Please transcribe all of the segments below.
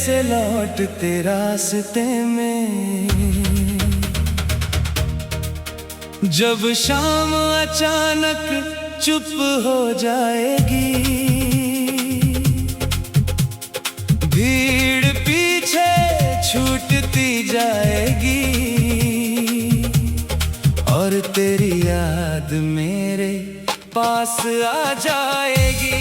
से लौटते रास्ते में। जब शाम अचानक चुप हो जाएगी, भीड़ पीछे छूटती जाएगी, और तेरी याद मेरे पास आ जाएगी।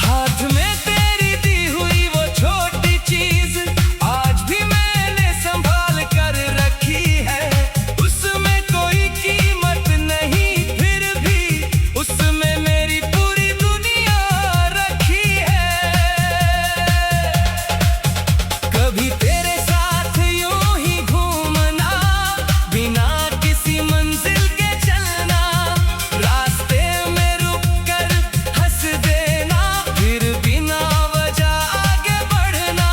हाथ में तेरी दी हुई वो छोटी चीज आज भी मैंने संभाल कर रखी है। उसमें कोई कीमत नहीं, फिर भी उसमें मेरी पूरी दुनिया रखी है। कभी तेरे साथ यूं ही घूमना, बिना किसी मंजिल के चलना, रास्ते में रुक कर हंस देना, फिर बिना वजह आगे बढ़ना।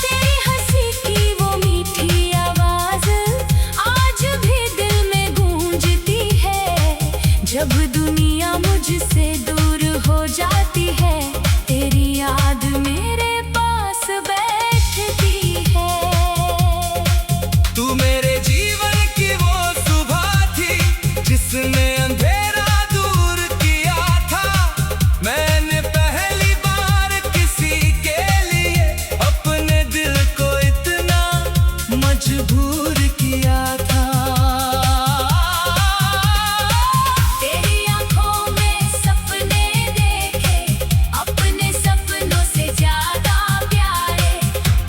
तेरी हंसी की वो मीठी आवाज आज भी दिल में गूंजती है। जब दुनिया मुझसे दूर हो जाती है, तेरी याद मेरे पास बैठती है। तू मेरे जीवन की वो सुबह थी, जिसने अंधेरा दूर किया था। मैंने पहली बार किसी के लिए अपने दिल को इतना मजबूर किया था। तेरी आंखों में सपने देखे, अपने सपनों से ज्यादा प्यारे।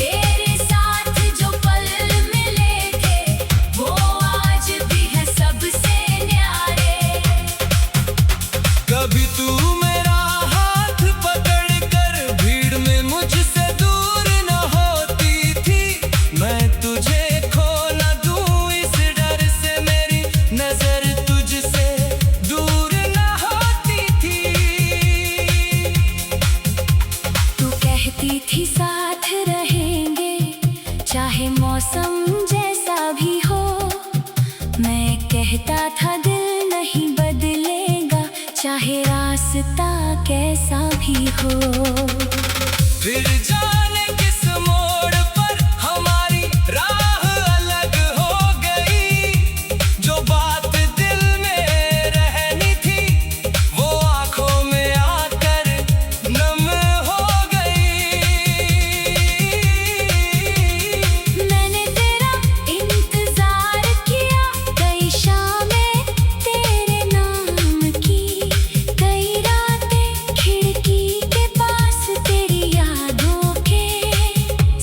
तेरे साथ जो पल मिले थे, वो आज भी है सबसे न्यारे। कभी तू मेरा हाथ पकड़ कर भीड़ में मुझसे दूर न होती थी। मैं तुझे खो न दूं, इस डर से मेरी नजर तुझसे दूर न होती थी। तू कहती थी साथ रहेंगे, चाहे मौसम जैसा भी हो। मैं कहता था दिल नहीं बदलेगा, चाहे रास्ता कैसा भी हो। फिर जाने किस मोड़ पर हमारी राह अलग हो गई। जो बात दिल में रहनी थी, वो आंखों में आकर नम हो गई। मैंने तेरा इंतजार किया, कई शामें तेरे नाम की, कई रातें खिड़की के पास तेरी यादों के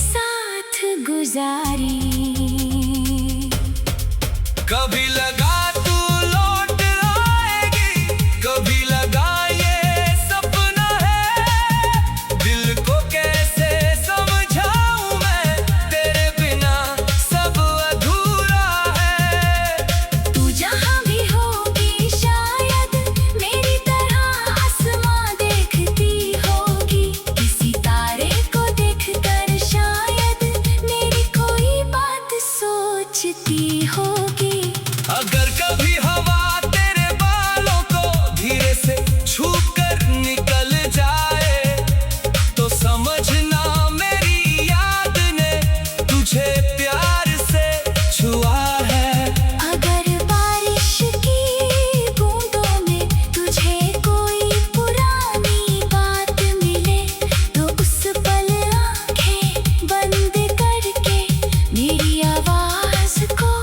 साथ गुजारी। कभी लगा तू लौट आएगी, कभी लगा ये सपना है। दिल को कैसे समझाऊं मैं, तेरे बिना सब अधूरा है। तू जहाँ भी होगी, शायद मेरी तरह आसमां देखती होगी। किसी तारे को देखकर शायद मेरी कोई बात सोचती होगी। अगर कभी हवा तेरे बालों को धीरे से छू कर निकल जाए, तो समझना मेरी याद ने तुझे प्यार से छुआ है। अगर बारिश की बूंदों में तुझे कोई पुरानी बात मिले, तो उस पल आंखें बंद करके मेरी आवाज को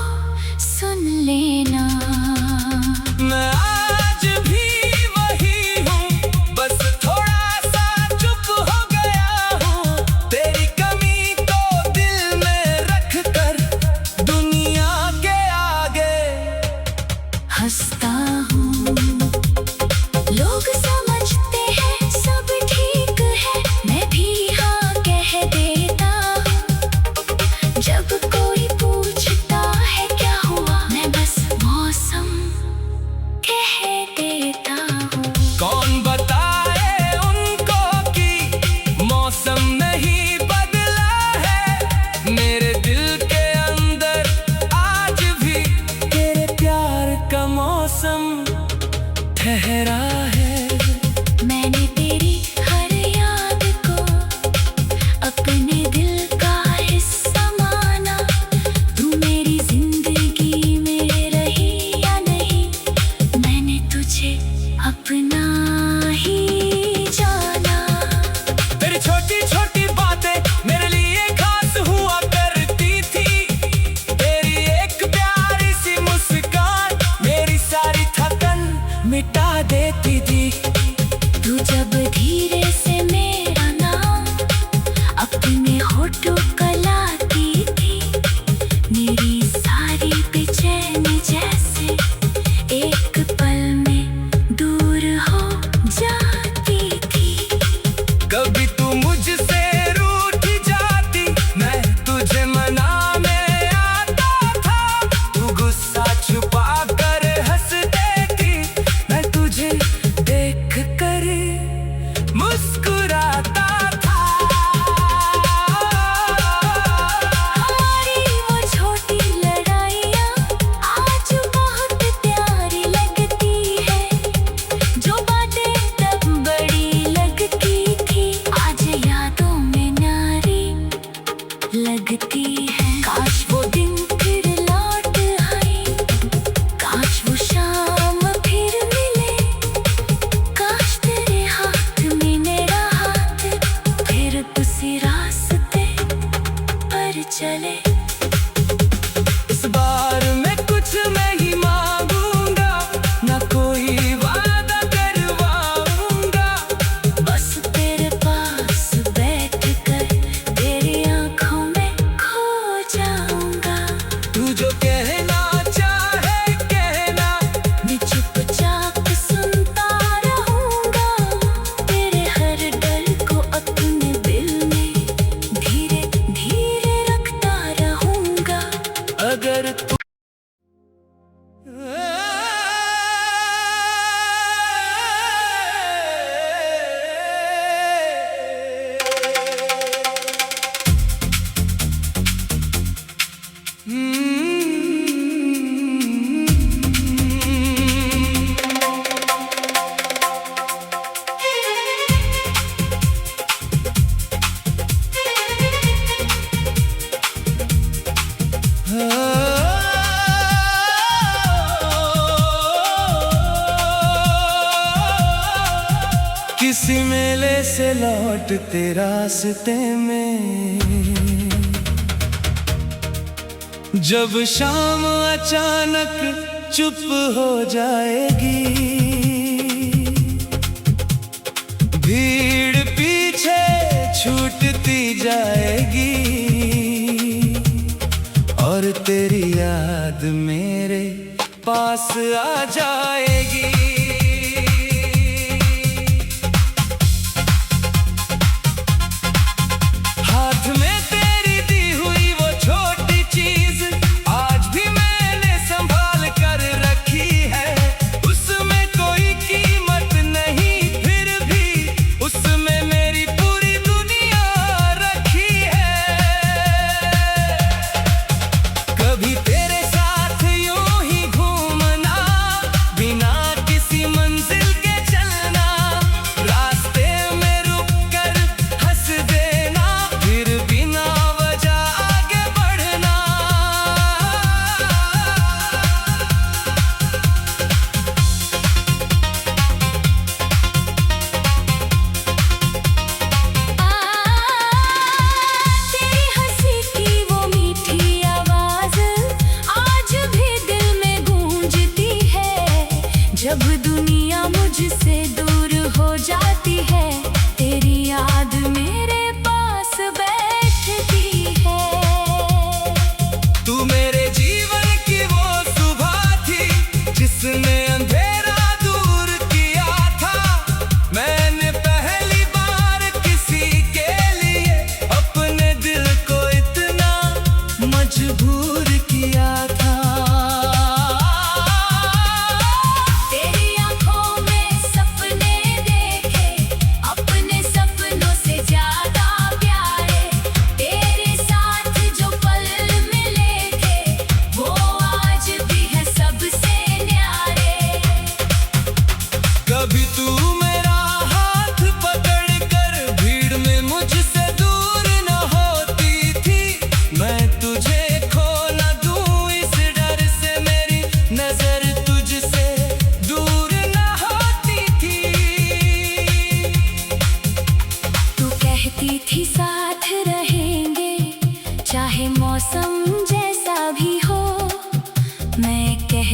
गहरा है। मैंने तेरी हर याद को अपने दिल का हिस्सा माना। तू मेरी जिंदगी में रही या नहीं, मैंने तुझे अपना ही जाना। तेरी छोटी छोटी बातें मेरे लिए खास हुआ करती थी। तेरी एक प्यारी सी मुस्कान मेरी सारी थकन मिटा देती थी। तू जब धीरे से मेरा नाम अपने होठों का लाती थी, मेरी सारी बेचैनी जैसे एक पल में दूर हो जाती थी। कभी तू मुझसे रूठ जाती, मैं तुझे मनाने आता था। तू गुस्सा छुपा कर हंस देती, मैं तुझे देख कर मुस्कुराता था। हमारी वो छोटी लड़ाइयाँ आज बहुत प्यारी लगती है। जो बातें तब बड़ी लगती थी, आज यादों में न्यारी लगती है। काश वो दिन फिर लौट आए, काश वो शाम फिर मिले, काश तेरे हाथ में मेरा हाथ फिर उसी रास्ते पर चले। इस बार मैं कुछ नहीं मांगूंगा, ना कोई वादा करवाऊंगा। बस तेरे पास बैठ कर तेरी आंखों में खो जाऊंगा। तू जो कहना चाहे कहना, मैं चुपचाप सुनता रहूंगा। तेरे हर डर को अपने दिल में धीरे धीरे रखता रहूंगा। अगर तू किसी मेले से लौटते रास्ते में, जब शाम अचानक चुप हो जाएगी, भीड़ पीछे छूटती जाएगी और तेरी याद मेरे पास आ जाएगी। हाथ में तेरी दी हुई वो छोटी चीज आज भी मैंने संभाल कर रखी है। उसमें कोई कीमत नहीं, फिर भी उसमें मेरी पूरी दुनिया रखी है। कभी तेरे साथ यूं ही घूमना, बिना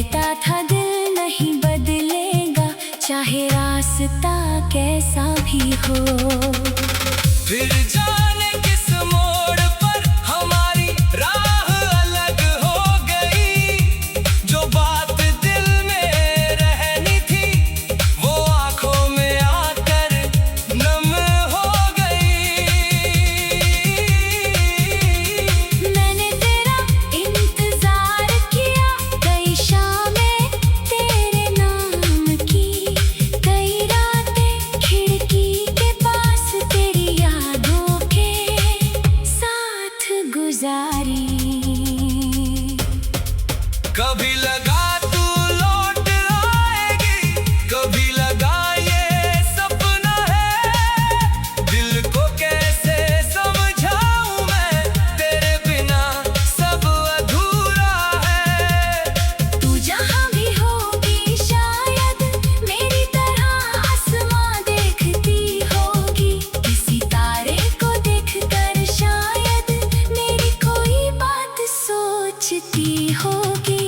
कहता था दिल नहीं बदलेगा, चाहे रास्ता कैसा भी हो। फिर जाने किस मोड़ पर हमारी राह अलग हो गई। जो बात दिल में रहनी थी वो आंखों में आकर नम हो गई। मैंने तेरा इंतजार किया, कई शामें तेरे नाम की, कई रातें खिड़की के पास तेरी यादों के साथ गुजारी। कभी लगा तू लौट आएगी, कभी लगा ये सपना है। दिल को कैसे समझाऊं मैं, तेरे बिना सब अधूरा है। तू जहाँ भी होगी शायद मेरी तरह आसमां देखती होगी, किसी तारे को देखकर शायद मेरी कोई बात सोचती होगी।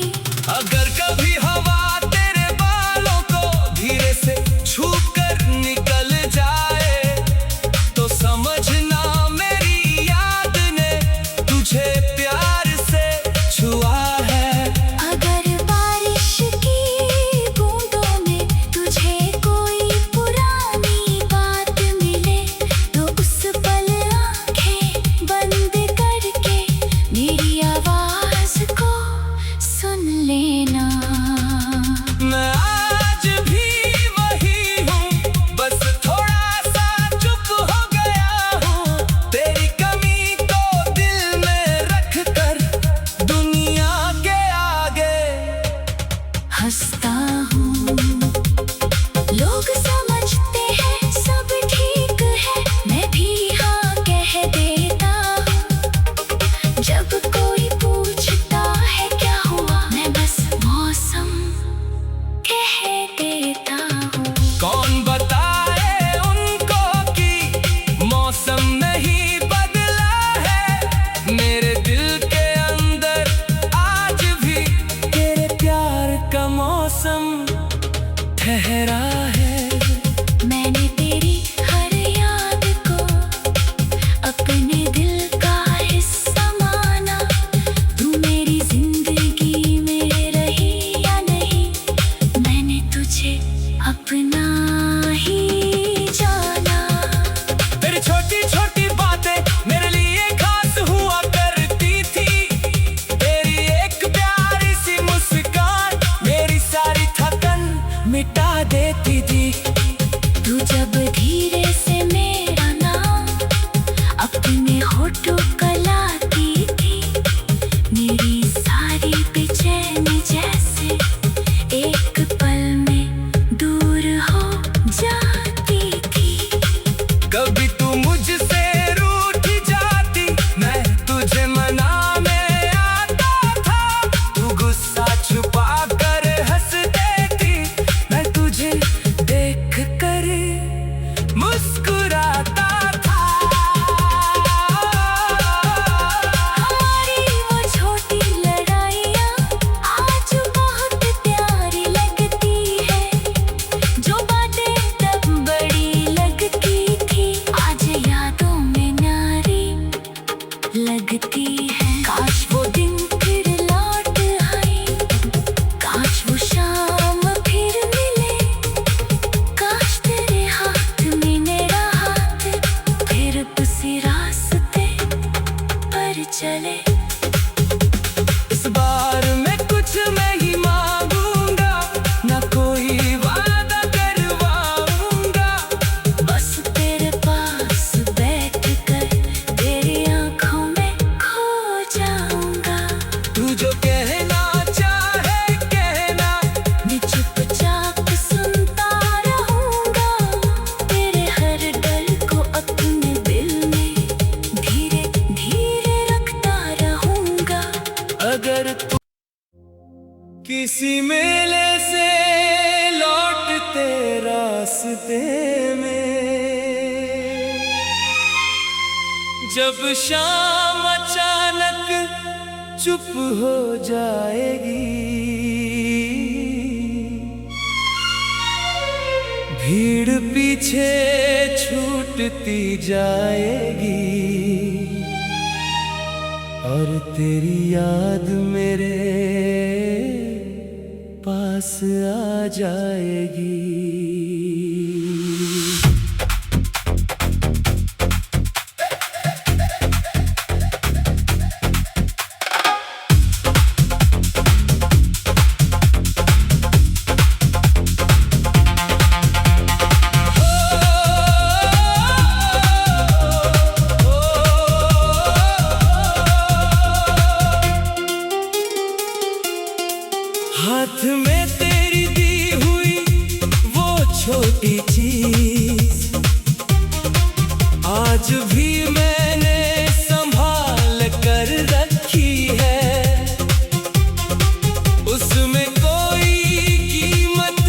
अगर कभी हवा तेरे बालों को धीरे से छू कर निकल जाए तो समझना मेरी याद ने तुझे प्यार से छुआ है। अगर बारिश की बूंदों में तुझे कोई पुरानी बात मिले तो उस पल आंखें बंद करके मेरी आवाज को सुन लेना। मैं आज भी वही हूँ, बस थोड़ा सा चुप हो गया हूँ। तेरी कमी को दिल में रख कर दुनिया के आगे हंसता हूँ, लोग समझते हैं सब ठीक है, मैं भी हाँ कह देता हूँ। जब कोई पूछता है क्या हुआ, मैं बस मौसम कह देता हूँ। कौन बताए उनको कि मौसम नहीं बदला है। मेरे दिल के अंदर आज भी तेरे प्यार का मौसम ठहरा है। मैंने तेरी हर याद को अपने दिल का हिस्सा माना। तू मेरी जिंदगी में रही या नहीं, मैंने तुझे अपना ही जाना। तेरी छोटी छोटी बातें मेरे लिए खास हुआ करती थी। तेरी एक प्यारी सी मुस्कान मेरी सारी थकन मिटा देती थी। तू जब धीरे से मेरा नाम अपने होठों पर लाती थी, मेरी सारी बेचैनी जैसे एक पल में दूर हो जाती थी। कभी तू मुझसे रूठ जाती, मैं तुझे मनाने आता था। तू गुस्सा छुपा कर हंस देती, मैं तुझे देख कर मुस्कुराता था। हमारी वो छोटी लड़ाइयाँ आज बहुत प्यारी लगती है, जो बातें तब बड़ी लगती थी आज यादों में न्यारी लगती है। काश वो दिन फिर लौट आए, काश वो शाम फिर मिले, काश तेरे हाथ में मेरा हाथ फिर उसी रास्ते पर चले। इस बार मैं कुछ नहीं मांगूंगा, ना कोई वादा करवाऊंगा। बस तेरे पास बैठ कर तेरी आंखों में खो जाऊंगा। तू जो कहना चाहे कहना, मैं चुपचाप सुनता रहूंगा, तेरे हर डर को अपने दिल में धीरे धीरे रखता रहूंगा। अगर तू किसी मेले से लौटते रास्ते में जब शाम अचानक चुप हो जाएगी, पीछे छूटती जाएगी और तेरी याद मेरे पास आ जाएगी। हाथ में तेरी दी हुई वो छोटी चीज आज भी मैंने संभाल कर रखी है। उसमें कोई कीमत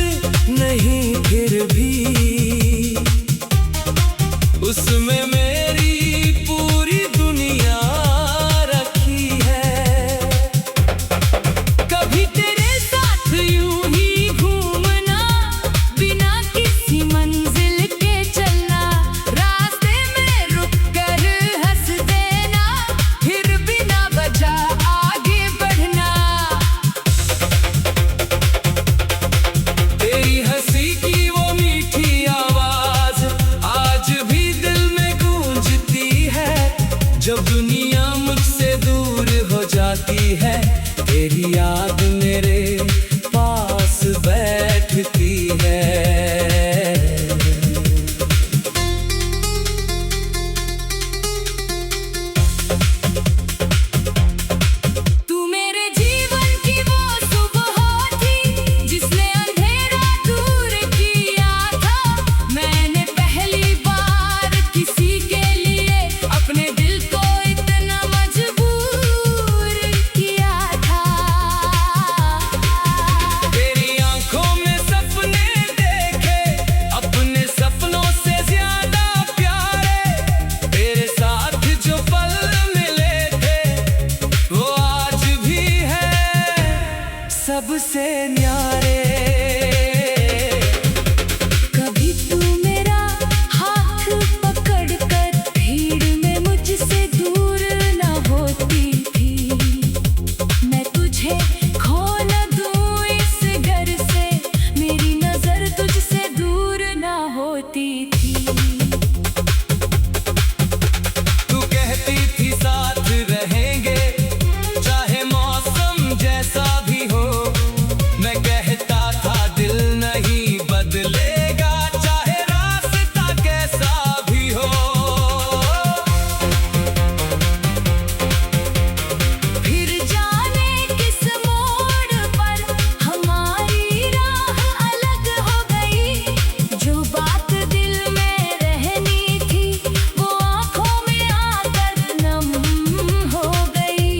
नहीं फिर भी उसमें मेरी पूरी दुनिया रखी है। कभी जब दुनिया मुझसे दूर हो जाती है तेरी याद मेरे पास बैठती है। तू मेरे जीवन की वो सुबह थी जिसने अंधेरा दूर किया था। मैंने पहली बार किसी के लिए अपने दिल सबसे न्यारे। कभी तू मेरा हाथ पकड़ कर भीड़ में मुझसे दूर न होती थी। मैं तुझे खो न दूँ इस घर से मेरी नजर तुझसे दूर न होती थी। तू कहती थी साथ रहेंगे चाहे मौसम जैसा भी हो। मैं कहता था दिल नहीं बदलेगा चाहे रास्ता कैसा भी हो। फिर जाने किस मोड़ पर हमारी राह अलग हो गई। जो बात दिल में रहनी थी वो आंखों में आकर नम हो गई।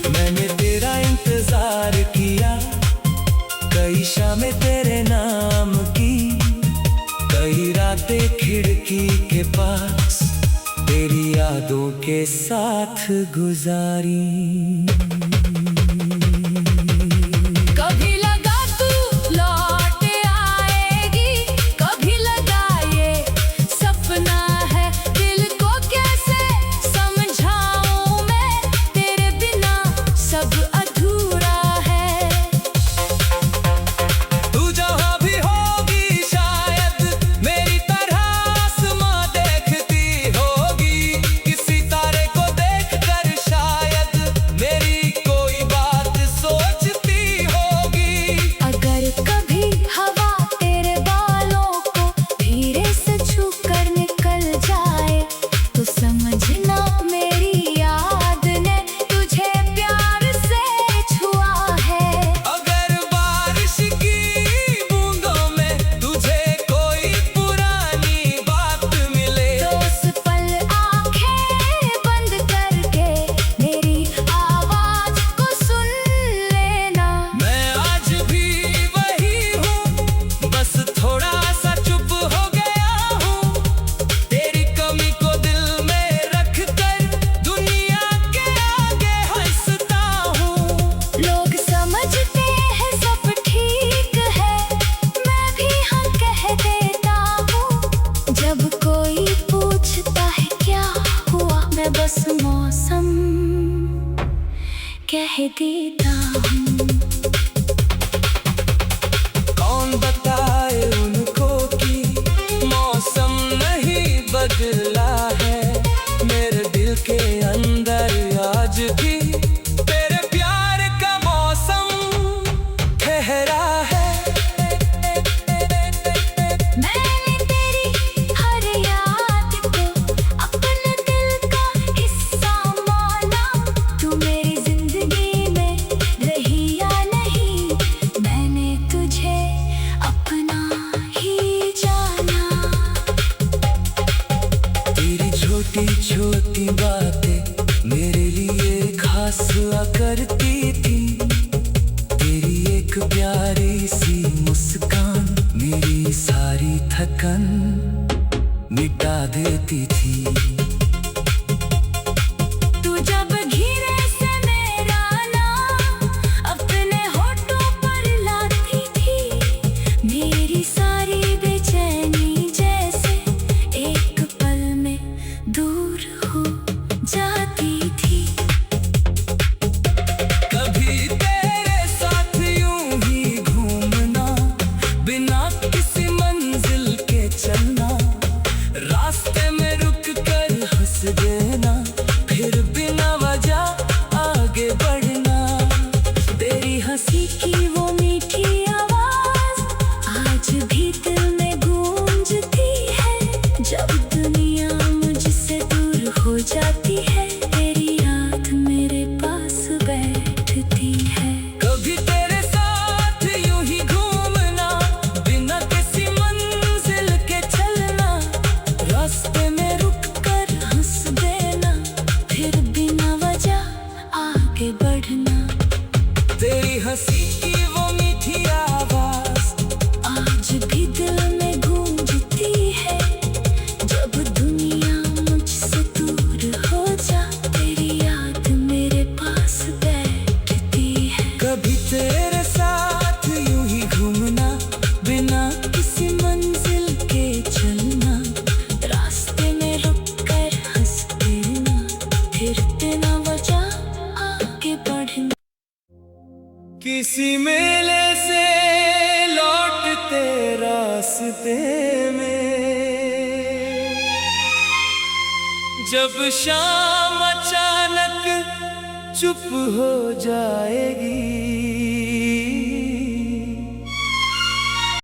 मैंने तेरा इंतजार किया कई शामें तेरे नाम की, कई रातें खिड़की के पास तेरी यादों के साथ गुजारी। कभी लगा तू लौट आएगी, कभी लगा ये सपना है। दिल को कैसे समझाऊं मैं तेरे बिना सब अधूरा है। मेरी देता हूँ। कौन बताए उनको कि मौसम नहीं बदला है, मेरे दिल के अंदर आज भी तेरे प्यार का मौसम ठहरा है। मैंने तेरी हर याद को अपने दिल का हिस्सा माना, तू मेरी जिंदगी में रही या नहीं, मैंने तुझे अपना ही जाना। तेरी छोटी छोटी बातें मेरे लिए खास हुआ करती थी, तेरी एक प्यारी सी मुस्कान मेरी सारी थकन मिटा देती थी। तू जब घिरे से मेरा नाम अपने होठों पर लाती थी, मेरी सारी बेचैनी जैसे एक पल में दूर हो जाती थी। कभी तेरे साथ यूं ही घूमना, बिना किसी मंजिल के चलना, रास्ते में रुक कर हंस देना, फिर बिना वजह आगे बढ़ना। तेरी हंसी की वो मीठी आवाज आज भी दिल में गूंजती है, जब दुनिया मुझसे दूर हो जाती है, तेरी याद मेरे पास बैठती है। कभी तेरे साथ यूं ही घूमना, बिना किसी मंजिल के चलना, रास्ते में रुक कर हंस देना, फिर बिना वजह आगे बढ़ना। तेरी हंसी की वो मीठी आवाज आज भी दिल में गूंजती है, जब दुनिया मुझसे दूर हो जा, तेरी याद मेरे पास बैठती है। कभी तेरे साथ यूं ही घूमना, बिना किसी मंजिल के चलना, रास्ते में रुक कर हंस देना, फिर बिना वजह आगे बढ़ना। किसी मेले से लौटते रास्ते में, जब शाम अचानक चुप हो जाए,